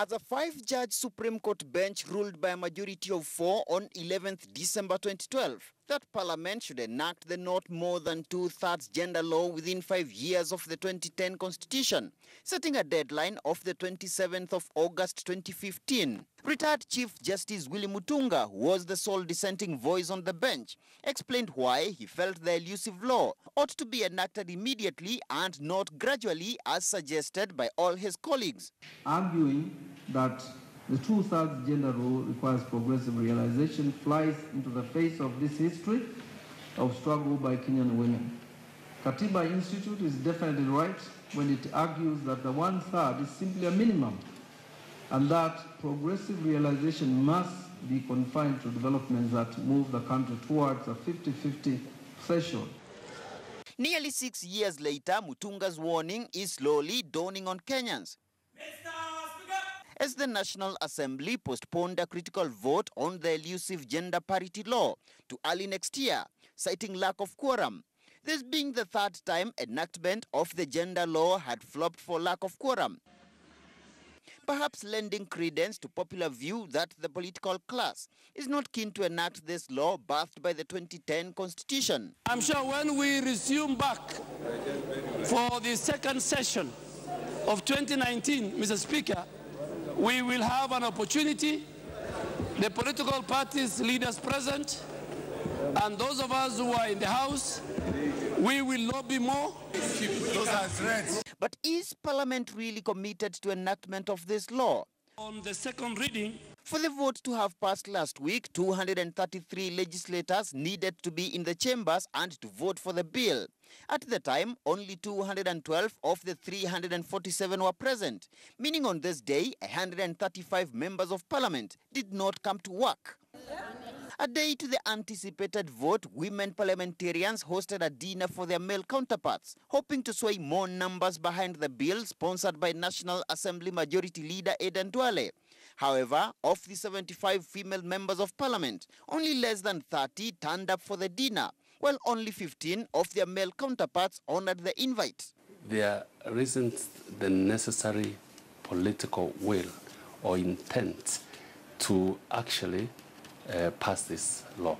As a 5-judge Supreme Court bench ruled by a majority of 4 on 11th December 2012 that Parliament should enact the not more than 2/3 gender law within 5 years of the 2010 Constitution, setting a deadline of the 27th of August 2015. Retired Chief Justice Willy Mutunga, who was the sole dissenting voice on the bench, explained why he felt the elusive law ought to be enacted immediately and not gradually as suggested by all his colleagues. Arguing that the 2/3 gender rule requires progressive realization flies into the face of this history of struggle by Kenyan women. Katiba Institute is definitely right when it argues that the 1/3 is simply a minimum and that progressive realization must be confined to developments that move the country towards a 50-50 threshold. Nearly 6 years later, Mutunga's warning is slowly dawning on Kenyans, as the National Assembly postponed a critical vote on the elusive gender parity law to early next year, citing lack of quorum. This being the third time enactment of the gender law had flopped for lack of quorum, perhaps lending credence to popular view that the political class is not keen to enact this law birthed by the 2010 Constitution. I'm sure when we resume back for the second session of 2019, Mr. Speaker, we will have an opportunity, the political parties, leaders present, and those of us who are in the House, we will lobby more. Those are threats. But is Parliament really committed to enactment of this law? On the second reading, for the vote to have passed last week, 233 legislators needed to be in the chambers and to vote for the bill. At the time, only 212 of the 347 were present, meaning on this day, 135 members of Parliament did not come to work. A day to the anticipated vote, women parliamentarians hosted a dinner for their male counterparts, hoping to sway more numbers behind the bill sponsored by National Assembly Majority Leader Aden Duale. However, of the 75 female members of Parliament, only less than 30 turned up for the dinner, while only 15 of their male counterparts honored the invite. There isn't the necessary political will or intent to actually pass this law.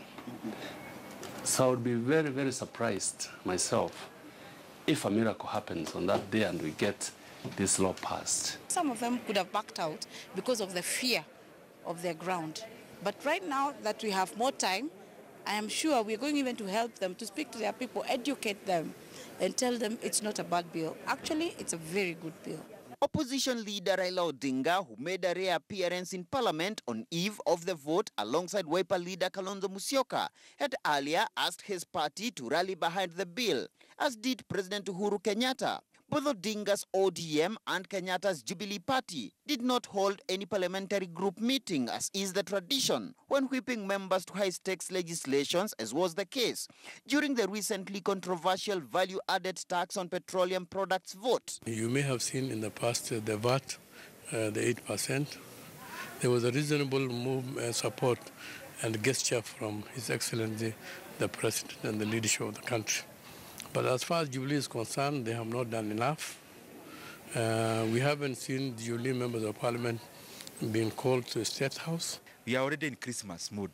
So I would be very, very surprised myself if a miracle happens on that day and we get this law passed. Some of them could have backed out because of the fear of their ground. But right now that we have more time, I am sure we're going even to help them, to speak to their people, educate them, and tell them it's not a bad bill. Actually, it's a very good bill. Opposition leader Raila Odinga, who made a rare appearance in Parliament on eve of the vote alongside Wiper leader Kalonzo Musyoka, had earlier asked his party to rally behind the bill, as did President Uhuru Kenyatta. Both Odinga's ODM and Kenyatta's Jubilee Party did not hold any parliamentary group meeting, as is the tradition, when whipping members to high-stakes legislations, as was the case during the recently controversial value-added tax on petroleum products vote. You may have seen in the past the VAT, the 8%. There was a reasonable support and gesture from His Excellency, the President and the leadership of the country. But as far as Jubilee is concerned, they have not done enough. We haven't seen Jubilee members of Parliament being called to the State House. We are already in Christmas mood.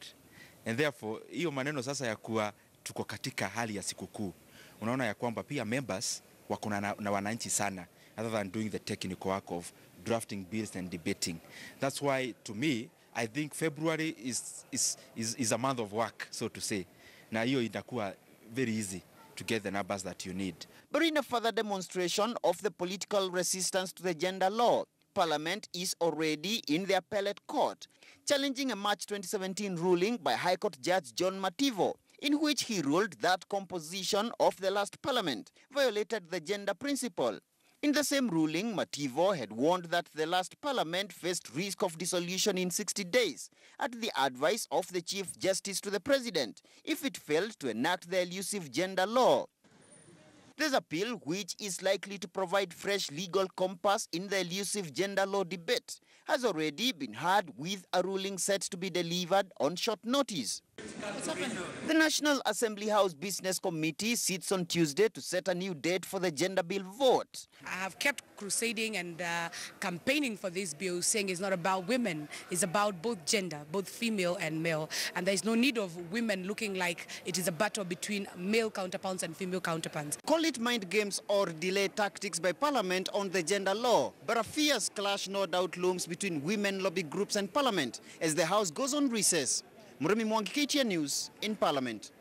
And therefore, hiyo maneno sasa ya kuwa tuko katika hali ya sikukuu. Unaona ya kwamba pia members wako na wananchi sana, other than doing the technical work of drafting bills and debating. That's why, to me, I think February is a month of work, so to say. Na hiyo itakuwa very easy to get the numbers that you need. But in a further demonstration of the political resistance to the gender law, Parliament is already in the appellate court, challenging a March 2017 ruling by High Court Judge John Mativo, in which he ruled that composition of the last Parliament violated the gender principle. In the same ruling, Mativo had warned that the last Parliament faced risk of dissolution in 60 days at the advice of the Chief Justice to the President if it failed to enact the elusive gender law. This appeal, which is likely to provide fresh legal compass in the elusive gender law debate, has already been heard, with a ruling set to be delivered on short notice. The National Assembly House Business Committee sits on Tuesday to set a new date for the gender bill vote. I have kept crusading and campaigning for this bill, saying it's not about women, it's about both gender, both female and male. And there's no need of women looking like it is a battle between male counterparts and female counterparts. Call it mind games or delay tactics by Parliament on the gender law, but a fierce clash no doubt looms between women lobby groups and Parliament as the House goes on recess. Murimi Mwangi, KTN News in Parliament.